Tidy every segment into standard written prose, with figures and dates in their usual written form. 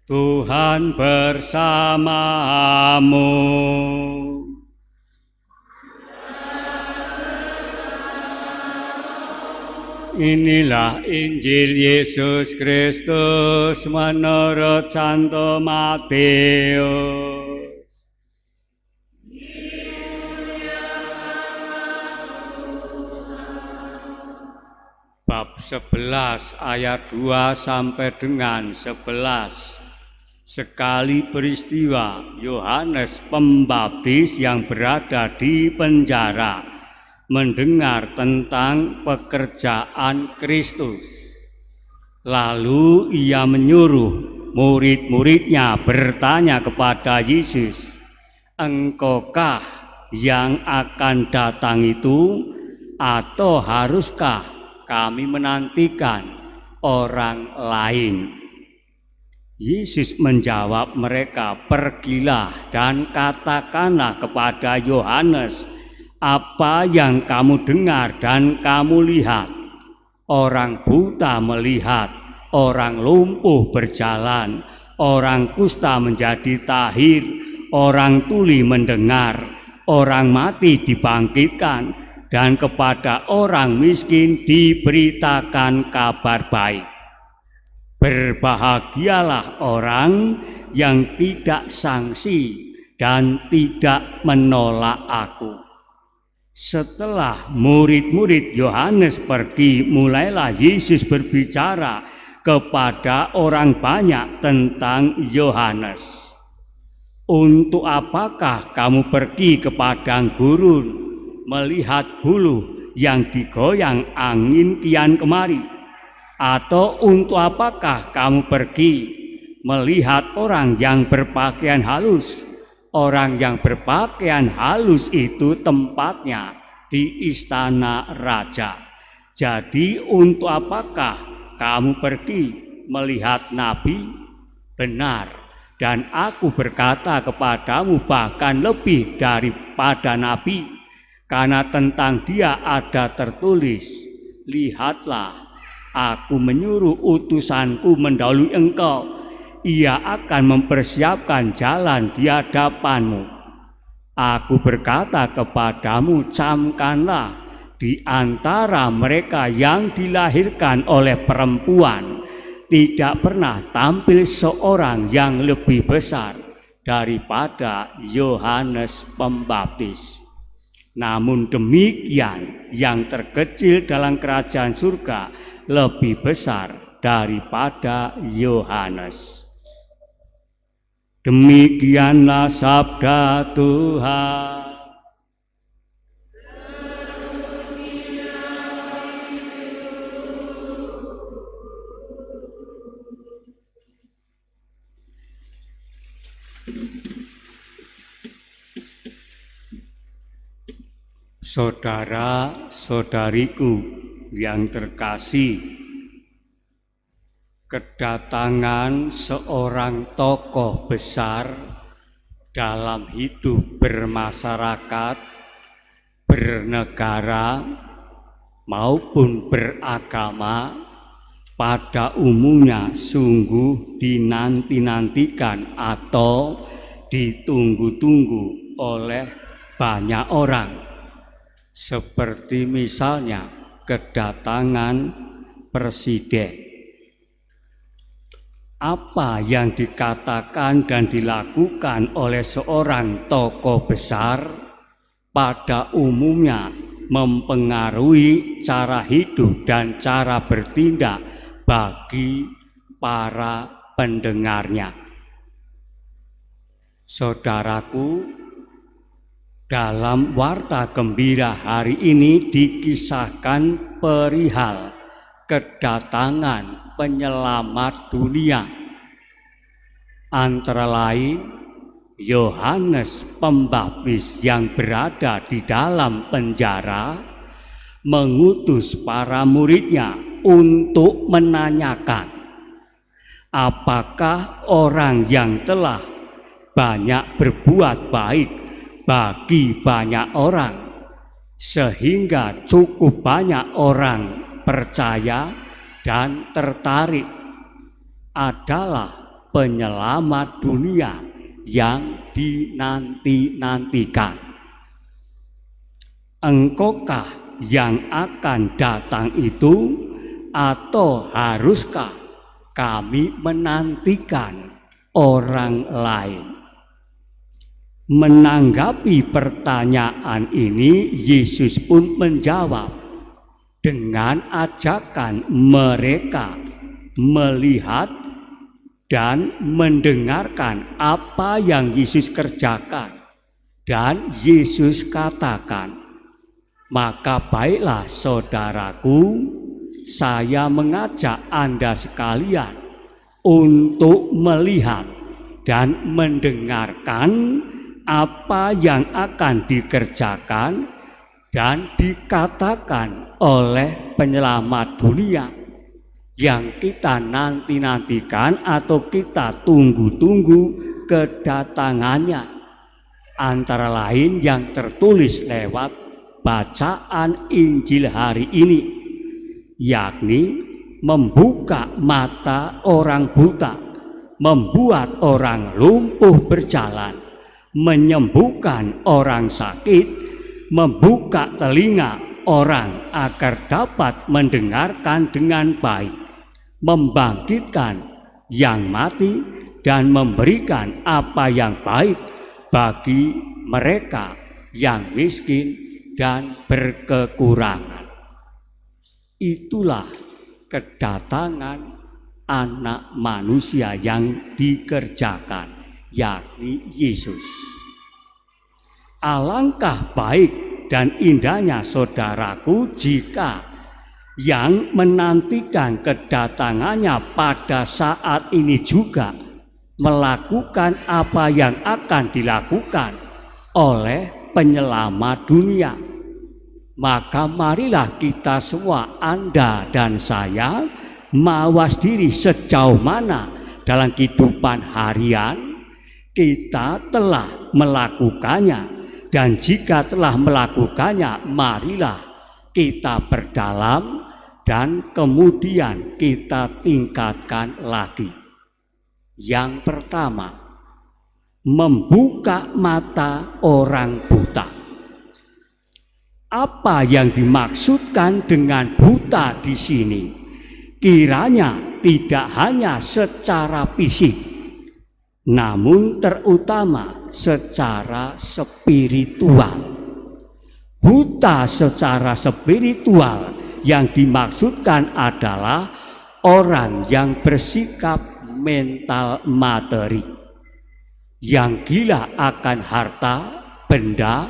Tuhan bersamamu. Inilah Injil Yesus Kristus menurut Santo Matius. Bab 11 ayat 2 sampai dengan 11. Sekali peristiwa Yohanes Pembaptis yang berada di penjara mendengar tentang pekerjaan Kristus. Lalu ia menyuruh murid-muridnya bertanya kepada Yesus, "Engkaukah yang akan datang itu, atau haruskah kami menantikan orang lain?" Yesus menjawab mereka, "Pergilah dan katakanlah kepada Yohanes apa yang kamu dengar dan kamu lihat. Orang buta melihat, orang lumpuh berjalan, orang kusta menjadi tahir, orang tuli mendengar, orang mati dibangkitkan, dan kepada orang miskin diberitakan kabar baik. Berbahagialah orang yang tidak sangsi dan tidak menolak Aku." Setelah murid-murid Yohanes pergi, mulailah Yesus berbicara kepada orang banyak tentang Yohanes. "Untuk apakah kamu pergi ke padang gurun melihat buluh yang digoyang angin kian kemari? Atau untuk apakah kamu pergi melihat orang yang berpakaian halus? Orang yang berpakaian halus itu tempatnya di istana raja. Jadi untuk apakah kamu pergi melihat nabi? Benar, dan Aku berkata kepadamu bahkan lebih daripada nabi, karena tentang dia ada tertulis, 'Lihatlah, Aku menyuruh utusanku mendahului engkau. Ia akan mempersiapkan jalan di hadapanmu.' Aku berkata kepadamu, camkanlah di antara mereka yang dilahirkan oleh perempuan, tidak pernah tampil seorang yang lebih besar daripada Yohanes Pembaptis. Namun demikian, yang terkecil dalam kerajaan surga lebih besar daripada Yohanes." Demikianlah sabda Tuhan. Saudara-saudariku yang terkasih, kedatangan seorang tokoh besar dalam hidup bermasyarakat, bernegara, maupun beragama pada umumnya sungguh dinanti-nantikan atau ditunggu-tunggu oleh banyak orang. Seperti misalnya kedatangan presiden. Apa yang dikatakan dan dilakukan oleh seorang tokoh besar pada umumnya mempengaruhi cara hidup dan cara bertindak bagi para pendengarnya. Saudaraku, dalam Warta Gembira hari ini dikisahkan perihal kedatangan penyelamat dunia, antara lain Yohanes Pembaptis yang berada di dalam penjara mengutus para muridnya untuk menanyakan apakah orang yang telah banyak berbuat baik bagi banyak orang sehingga cukup banyak orang percaya dan tertarik adalah penyelamat dunia yang dinanti-nantikan. Engkaukah yang akan datang itu, atau haruskah kami menantikan orang lain? Menanggapi pertanyaan ini, Yesus pun menjawab dengan ajakan mereka melihat dan mendengarkan apa yang Yesus kerjakan. Dan Yesus katakan, "Maka baiklah saudaraku, saya mengajak Anda sekalian untuk melihat dan mendengarkan apa yang akan dikerjakan dan dikatakan oleh penyelamat dunia yang kita nanti-nantikan atau kita tunggu-tunggu kedatangannya." Antara lain yang tertulis lewat bacaan Injil hari ini, yakni membuka mata orang buta, membuat orang lumpuh berjalan, menyembuhkan orang sakit, membuka telinga orang agar dapat mendengarkan dengan baik, membangkitkan yang mati, dan memberikan apa yang baik bagi mereka yang miskin dan berkekurangan. Itulah kedatangan Anak Manusia yang dikerjakan, yakni Yesus. Alangkah baik dan indahnya saudaraku jika yang menantikan kedatangannya pada saat ini juga melakukan apa yang akan dilakukan oleh penyelamat dunia. Maka marilah kita semua, Anda dan saya, mawas diri sejauh mana dalam kehidupan harian kita telah melakukannya, dan jika telah melakukannya, marilah kita perdalam dan kemudian kita tingkatkan lagi. Yang pertama, membuka mata orang buta. Apa yang dimaksudkan dengan buta di sini? Kiranya tidak hanya secara fisik, namun terutama secara spiritual. Buta secara spiritual yang dimaksudkan adalah orang yang bersikap mental materi, yang gila akan harta, benda,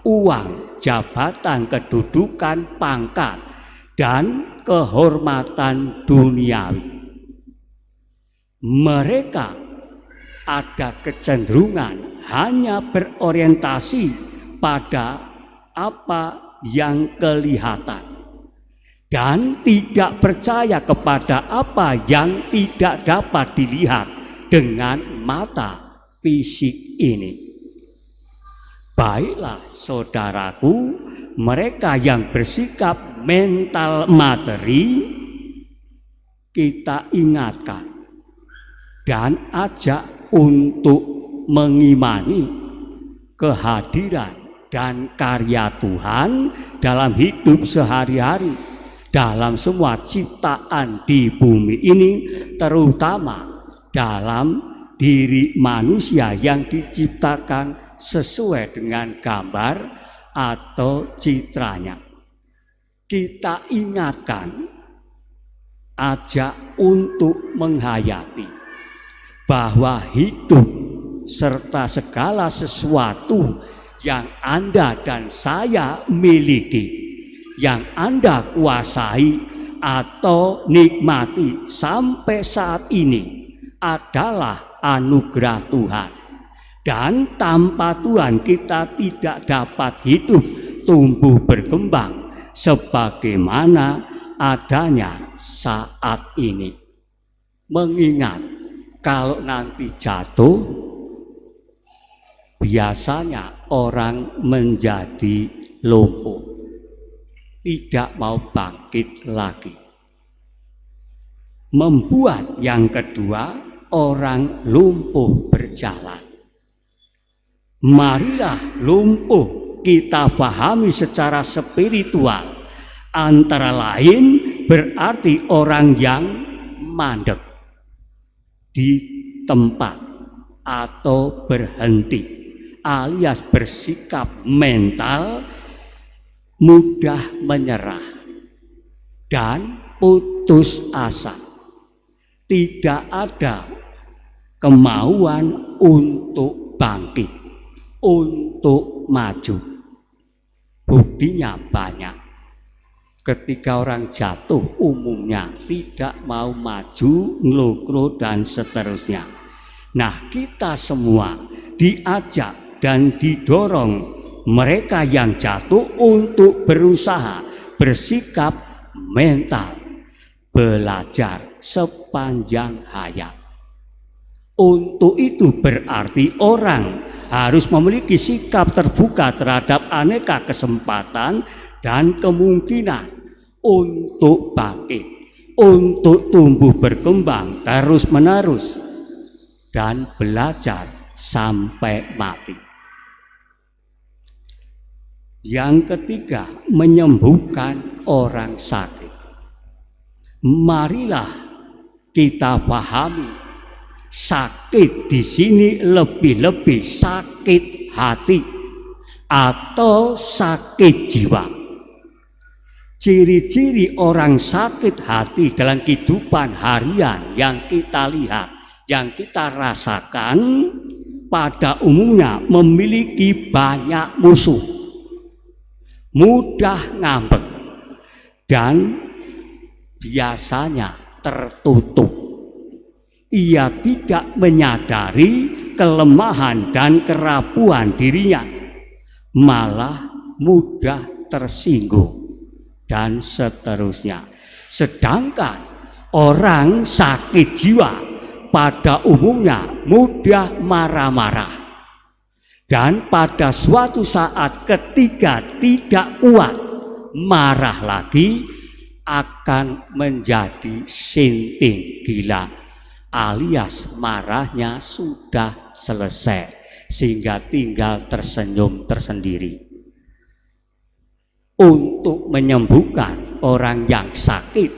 uang, jabatan, kedudukan, pangkat, dan kehormatan duniawi. Mereka ada kecenderungan hanya berorientasi pada apa yang kelihatan dan tidak percaya kepada apa yang tidak dapat dilihat dengan mata fisik ini. Baiklah saudaraku, mereka yang bersikap mental materi, kita ingatkan dan ajak untuk mengimani kehadiran dan karya Tuhan dalam hidup sehari-hari, dalam semua ciptaan di bumi ini, terutama dalam diri manusia yang diciptakan sesuai dengan gambar atau citranya. Kita ingatkan, ajak untuk menghayati bahwa hidup serta segala sesuatu yang Anda dan saya miliki, yang Anda kuasai atau nikmati sampai saat ini adalah anugerah Tuhan. Dan tanpa Tuhan kita tidak dapat hidup, tumbuh berkembang sebagaimana adanya saat ini. Mengingat kalau nanti jatuh, biasanya orang menjadi lumpuh, tidak mau bangkit lagi. Membuat yang kedua, orang lumpuh berjalan. Marilah lumpuh kita pahami secara spiritual. Antara lain berarti orang yang mandek di tempat atau berhenti, alias bersikap mental mudah menyerah dan putus asa. Tidak ada kemauan untuk bangkit, untuk maju. Buktinya banyak. Ketika orang jatuh umumnya tidak mau maju, ngelokro dan seterusnya. Nah, kita semua diajak dan didorong mereka yang jatuh untuk berusaha, bersikap mental, belajar sepanjang hayat. Untuk itu berarti orang harus memiliki sikap terbuka terhadap aneka kesempatan dan kemungkinan untuk bangkit, untuk tumbuh berkembang terus-menerus dan belajar sampai mati. Yang ketiga, menyembuhkan orang sakit. Marilah kita pahami, sakit di sini lebih-lebih sakit hati atau sakit jiwa. Ciri-ciri orang sakit hati dalam kehidupan harian yang kita lihat, yang kita rasakan, pada umumnya memiliki banyak musuh, mudah ngambek, dan biasanya tertutup. Ia tidak menyadari kelemahan dan kerapuhan dirinya, malah mudah tersinggung dan seterusnya. Sedangkan orang sakit jiwa pada umumnya mudah marah-marah, dan pada suatu saat ketika tidak kuat marah lagi akan menjadi sinting gila, alias marahnya sudah selesai sehingga tinggal tersenyum tersendiri. Untuk menyembuhkan orang yang sakit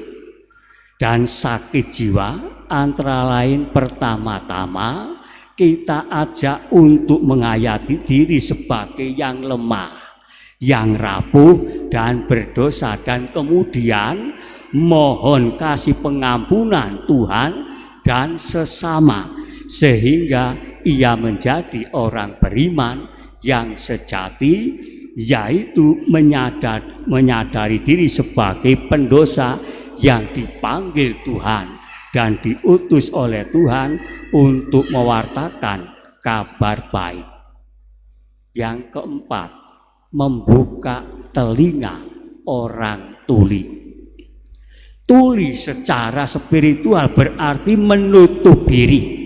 dan sakit jiwa, antara lain pertama-tama kita ajak untuk menghayati diri sebagai yang lemah, yang rapuh dan berdosa, dan kemudian mohon kasih pengampunan Tuhan dan sesama, sehingga ia menjadi orang beriman yang sejati, yaitu menyadari diri sebagai pendosa yang dipanggil Tuhan dan diutus oleh Tuhan untuk mewartakan kabar baik. Yang keempat, membuka telinga orang tuli. Tuli secara spiritual berarti menutup diri.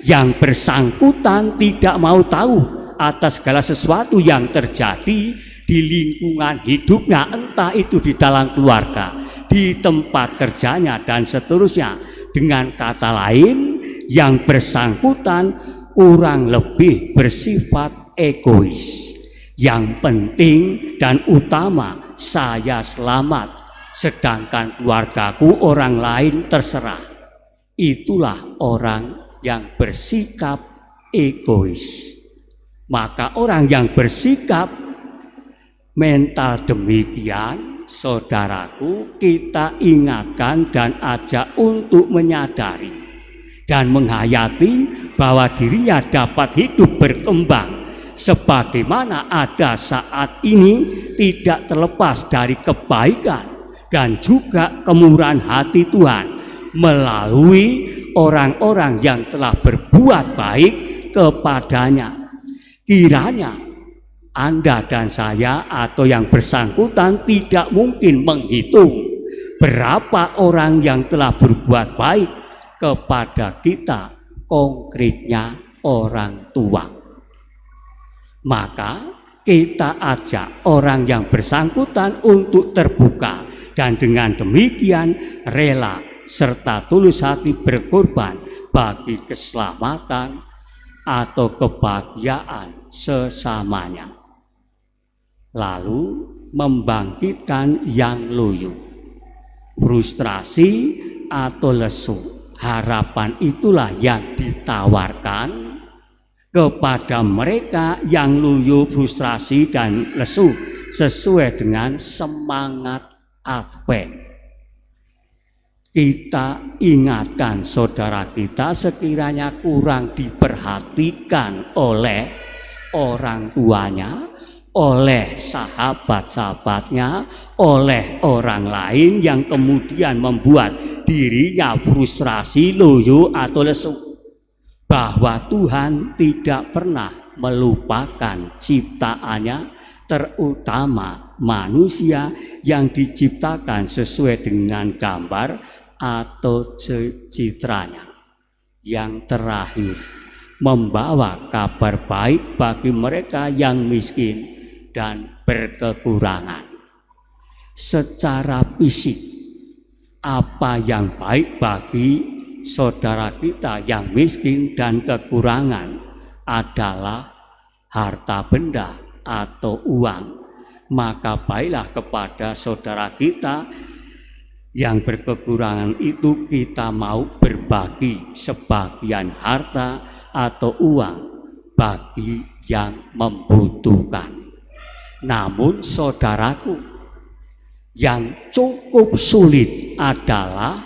Yang bersangkutan tidak mau tahu atas segala sesuatu yang terjadi di lingkungan hidupnya, entah itu di dalam keluarga, di tempat kerjanya, dan seterusnya. Dengan kata lain, yang bersangkutan kurang lebih bersifat egois. Yang penting dan utama saya selamat, sedangkan keluargaku orang lain terserah. Itulah orang yang bersikap egois. Maka orang yang bersikap mental demikian, saudaraku, kita ingatkan dan ajak untuk menyadari dan menghayati bahwa dirinya dapat hidup berkembang sebagaimana ada saat ini, tidak terlepas dari kebaikan dan juga kemurahan hati Tuhan melalui orang-orang yang telah berbuat baik kepadanya. Kiranya Anda dan saya atau yang bersangkutan tidak mungkin menghitung berapa orang yang telah berbuat baik kepada kita, konkretnya orang tua. Maka kita ajak orang yang bersangkutan untuk terbuka dan dengan demikian rela serta tulus hati berkorban bagi keselamatan atau kebahagiaan sesamanya. Lalu membangkitkan yang loyo, frustrasi atau lesu. Harapan itulah yang ditawarkan kepada mereka yang loyo, frustrasi dan lesu sesuai dengan semangat Advent. Kita ingatkan saudara kita sekiranya kurang diperhatikan oleh orang tuanya, oleh sahabat-sahabatnya, oleh orang lain yang kemudian membuat dirinya frustrasi, loyo atau lesu, bahwa Tuhan tidak pernah melupakan ciptaannya, terutama manusia yang diciptakan sesuai dengan gambar atau citranya. Yang terakhir, membawa kabar baik bagi mereka yang miskin dan berkekurangan. Secara fisik, apa yang baik bagi saudara kita yang miskin dan kekurangan adalah harta benda atau uang. Maka baiklah kepada saudara kita yang berkekurangan itu kita mau berbagi sebagian harta atau uang bagi yang membutuhkan. Namun saudaraku, yang cukup sulit adalah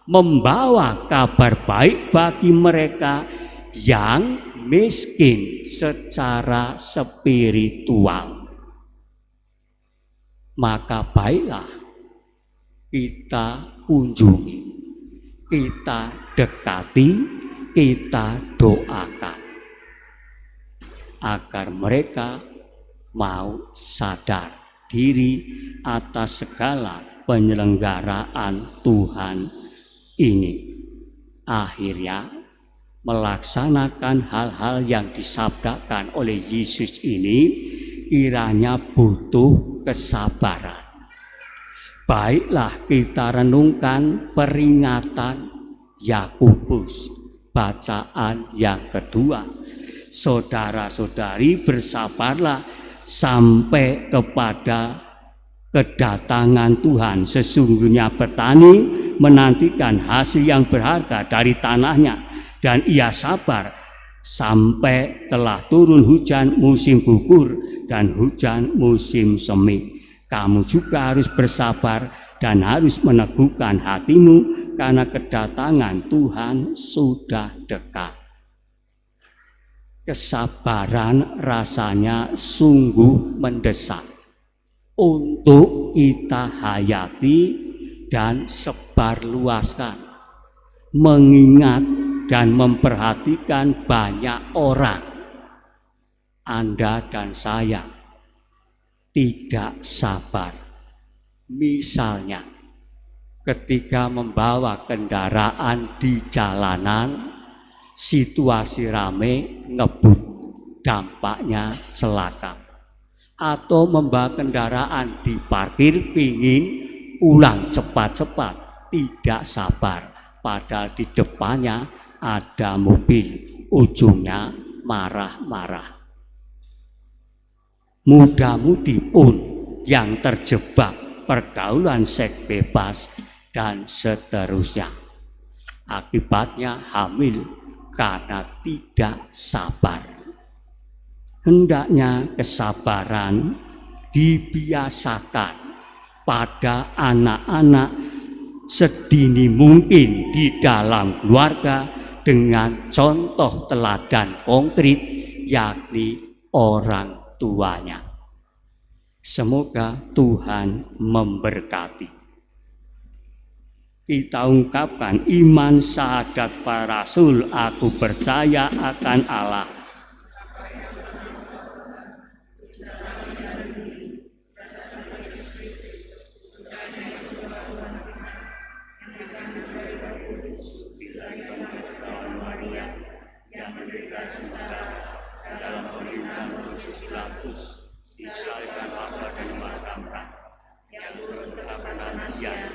membawa kabar baik bagi mereka yang miskin secara spiritual. Maka baiklah kita kunjungi, kita dekati, kita doakan agar mereka mau sadar diri atas segala penyelenggaraan Tuhan ini. Akhirnya melaksanakan hal-hal yang disabdakan oleh Yesus ini kiranya butuh kesabaran. Baiklah kita renungkan peringatan Yakobus, bacaan yang kedua. Saudara-saudari, bersabarlah sampai kepada kedatangan Tuhan. Sesungguhnya petani menantikan hasil yang berharga dari tanahnya, dan ia sabar sampai telah turun hujan musim gugur dan hujan musim semi. Kamu juga harus bersabar dan harus meneguhkan hatimu, karena kedatangan Tuhan sudah dekat. Kesabaran rasanya sungguh mendesak untuk kita hayati dan sebarluaskan, mengingat dan memperhatikan banyak orang. Anda dan saya tidak sabar. Misalnya ketika membawa kendaraan di jalanan, situasi rame ngebut, dampaknya celaka. Atau membawa kendaraan di parkir pingin pulang cepat-cepat, tidak sabar, padahal di depannya ada mobil, ujungnya marah-marah. Muda-mudi pun yang terjebak pergaulan seks bebas dan seterusnya. Akibatnya hamil karena tidak sabar. Hendaknya kesabaran dibiasakan pada anak-anak sedini mungkin di dalam keluarga dengan contoh teladan konkret, yakni orang tuanya. Semoga Tuhan memberkati. Kita ungkapkan iman syahadat para rasul, aku percaya akan Allah. Dalam pemerintahan Yesus Pilatus, disalibkan Allah dan dimakamkan, yang turun ke kebangkitan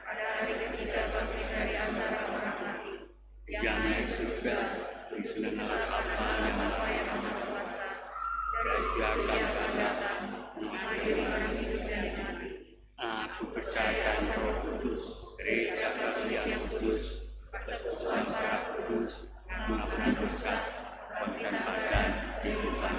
pada hari ketiga bangkit dari antara orang mati, yang naik surga, di segala apa yang Maha Kuasa, dan sediakan datang menghadiri orang hidup dan mati. Aku percayakan Roh Kudus, gereja yang kudus, persekutuan para kudus, mengampuni dosa, bangkit badan, kehidupan